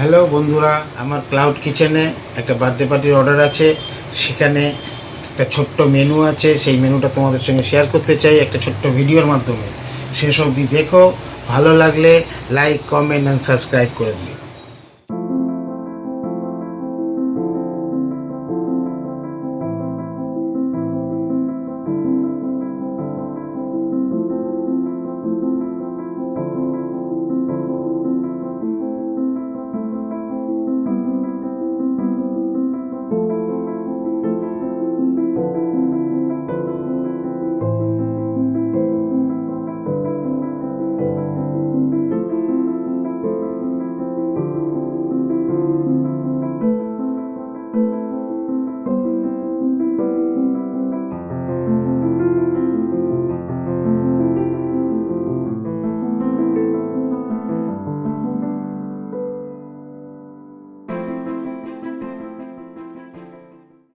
Hello বন্ধুরা, আমার cloud কিচেনে একটা বার্থডে পার্টির অর্ডার আছে। সেখানে একটা ছোট্ট মেনু আছে, সেই মেনুটা তোমাদের সঙ্গে শেয়ার করতে চাই একটা ছোট্ট ভিডিওর মাধ্যমে। শেষ অবধি দেখো, ভালো লাগলে লাইক, কমেন্ট অ্যান্ড সাবস্ক্রাইব করে দিও।